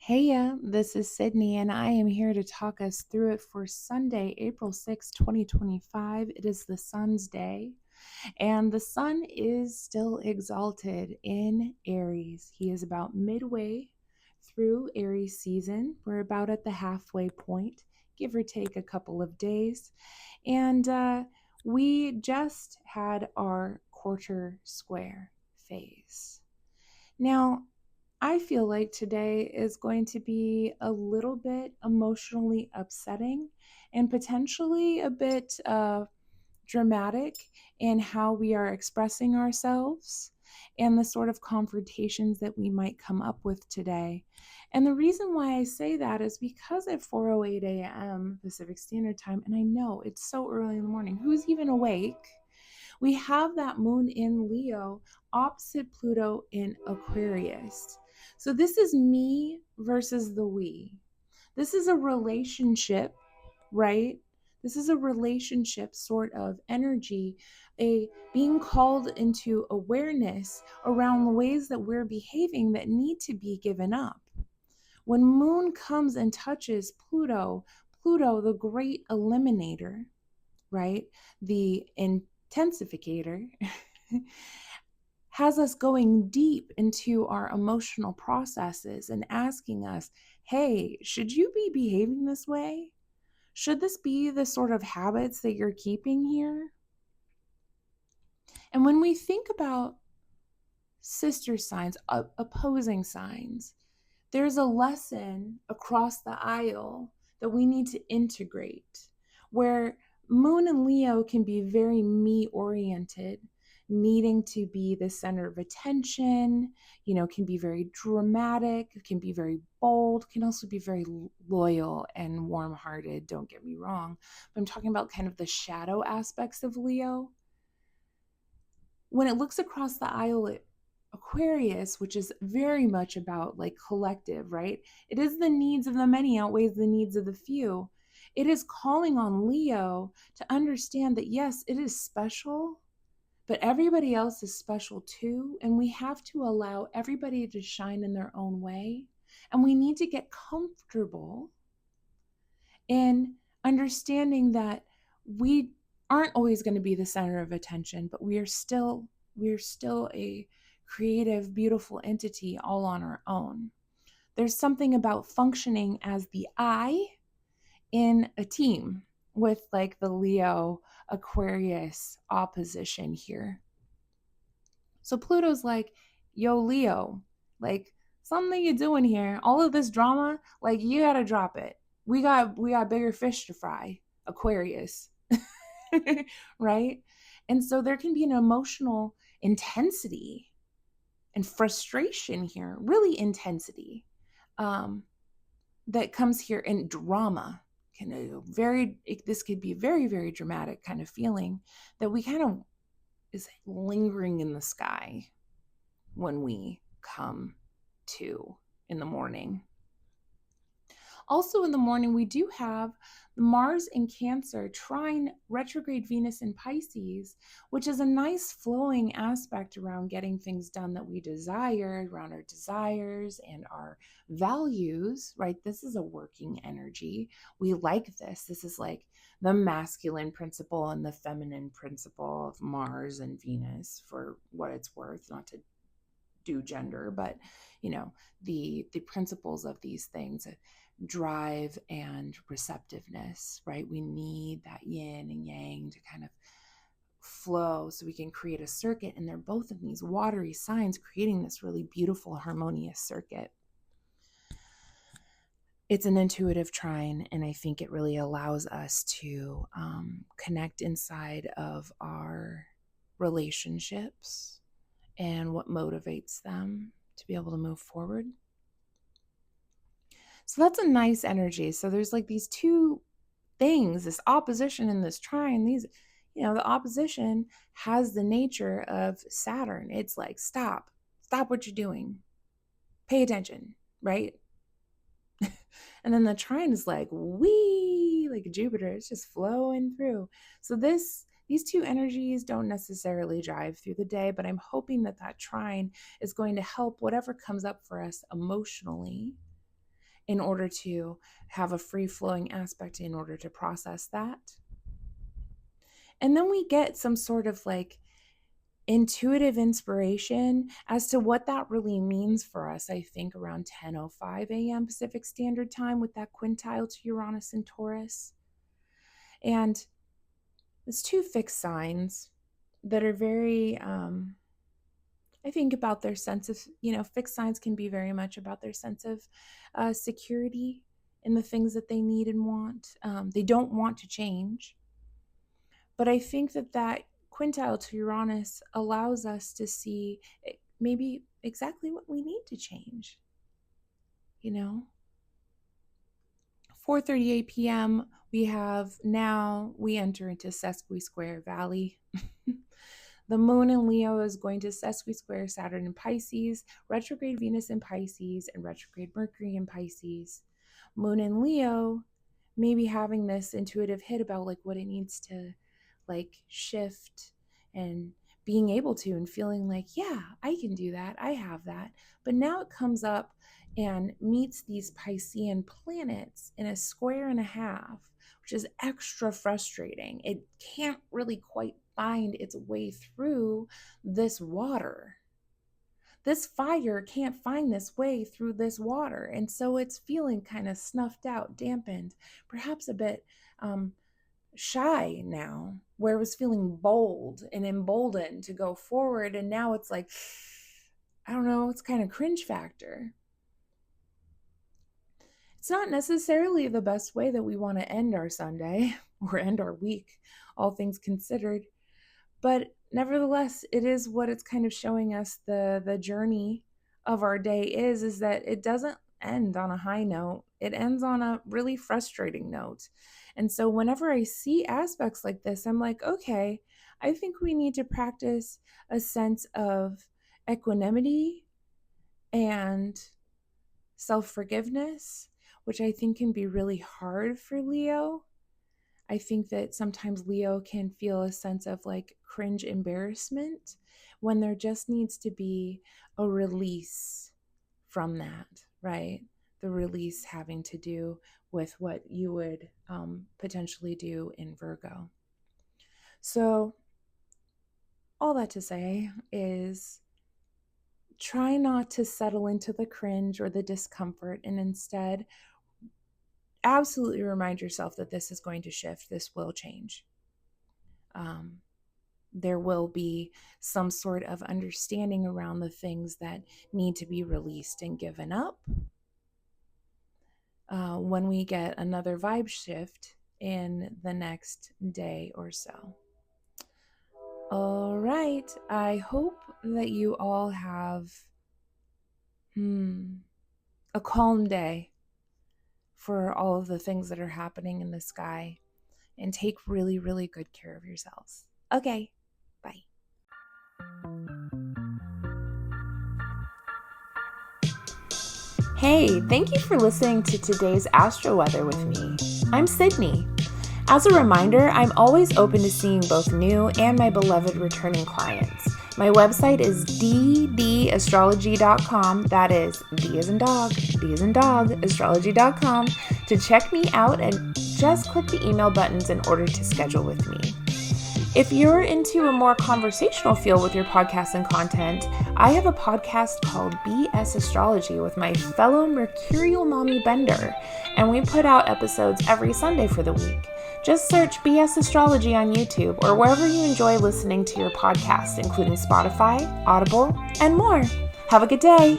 Heya, this is Sydney, and I am here to talk us through it for Sunday, April 6th, 2025. It is the sun's day, and the sun is still exalted in Aries. He is about midway through Aries season. We're about at the halfway point, give or take a couple of days. And we just had our quarter square phase. Now, I feel like today is going to be a little bit emotionally upsetting and potentially a bit dramatic in how we are expressing ourselves and the sort of confrontations that we might come up with today. And the reason why I say that is because at 4:08 a.m. Pacific Standard Time, and I know it's so early in the morning, who's even awake? We have that moon in Leo opposite Pluto in Aquarius. So this is me versus the we. This is a relationship, right? This is a relationship sort of energy, a being called into awareness around the ways that we're behaving that need to be given up. When moon comes and touches Pluto, Pluto, the great eliminator, right? The intensificator has us going deep into our emotional processes and asking us, hey, should you be behaving this way? Should this be the sort of habits that you're keeping here? And when we think about sister signs, opposing signs, there's a lesson across the aisle that we need to integrate where Moon and Leo can be very me oriented, needing to be the center of attention, can be very dramatic, can be very bold, can also be very loyal and warm hearted. Don't get me wrong. But I'm talking about kind of the shadow aspects of Leo. When it looks across the aisle at Aquarius, which is very much about like collective, right? It is the needs of the many outweighs the needs of the few. It is calling on Leo to understand that yes, it is special, but everybody else is special too. And we have to allow everybody to shine in their own way. And we need to get comfortable in understanding that we aren't always going to be the center of attention, but we're still a creative, beautiful entity all on our own. There's something about functioning as the I in a team with like the Leo Aquarius opposition here. So Pluto's like, yo, Leo, like something you're doing here, all of this drama, like you gotta drop it. We got bigger fish to fry, Aquarius. Right? And so there can be an emotional intensity and frustration here, really intensity, that comes here in drama. This could be a very, very dramatic kind of feeling that we kind of is lingering in the sky when we come to in the morning. Also in the morning, we do have Mars in Cancer trine retrograde Venus in Pisces, which is a nice flowing aspect around getting things done that we desire, around our desires and our values, right? This is a working energy. We like this. This is like the masculine principle and the feminine principle of Mars and Venus, for what it's worth, not to do gender, but the principles of these things, drive and receptiveness, right? We need that yin and yang to kind of flow so we can create a circuit, and they're both in these watery signs creating this really beautiful harmonious circuit. It's an intuitive trine, and I think it really allows us to connect inside of our relationships and what motivates them to be able to move forward. So that's a nice energy. So there's like these two things, this opposition and this trine. The opposition has the nature of Saturn. It's like, stop what you're doing. Pay attention, right? And then the trine is like, like Jupiter, it's just flowing through. So these two energies don't necessarily drive through the day, but I'm hoping that trine is going to help whatever comes up for us emotionally in order to have a free-flowing aspect in order to process that. And then we get some sort of like intuitive inspiration as to what that really means for us, I think around 10:05 a.m. Pacific Standard Time with that quintile to Uranus and Taurus. And it's two fixed signs that are very, I think about their sense of, fixed signs can be very much about their sense of security in the things that they need and want. They don't want to change. But I think that quintile to Uranus allows us to see maybe exactly what we need to change. 4:38 p.m. we enter into Sesqui Square Valley. The moon in Leo is going to Sesqui Square Saturn in Pisces, retrograde Venus in Pisces, and retrograde Mercury in Pisces. Moon in Leo may be having this intuitive hit about like what it needs to like shift and being able to and feeling like, yeah, I can do that. I have that. But now it comes up and meets these Piscean planets in a square and a half, which is extra frustrating. It can't really quite find its way through this water. This fire can't find this way through this water. And so it's feeling kind of snuffed out, dampened, perhaps a bit shy now, where it was feeling bold and emboldened to go forward. And now it's like, I don't know, it's kind of cringe factor. It's not necessarily the best way that we want to end our Sunday or end our week, all things considered. But nevertheless, it is what it's kind of showing us the journey of our day is that it doesn't end on a high note. It ends on a really frustrating note. And so whenever I see aspects like this, I'm like, okay, I think we need to practice a sense of equanimity and self-forgiveness, which I think can be really hard for Leo. I think that sometimes Leo can feel a sense of like cringe embarrassment when there just needs to be a release from that, right? The release having to do with what you would potentially do in Virgo. So all that to say is try not to settle into the cringe or the discomfort, and instead absolutely remind yourself that this is going to shift. This will change. There will be some sort of understanding around the things that need to be released and given up when we get another vibe shift in the next day or so. All right. I hope that you all have a calm day for all of the things that are happening in the sky, and take really, really good care of yourselves. Okay, bye. Hey, thank you for listening to today's Astro Weather with me. I'm Sydney. As a reminder, I'm always open to seeing both new and my beloved returning clients. My website is ddastrology.com. That is D as in dog, astrology.com to check me out, and just click the email buttons in order to schedule with me. If you're into a more conversational feel with your podcast and content, I have a podcast called BS Astrology with my fellow Mercurial Mommy Bender, and we put out episodes every Sunday for the week. Just search BS Astrology on YouTube or wherever you enjoy listening to your podcasts, including Spotify, Audible, and more. Have a good day.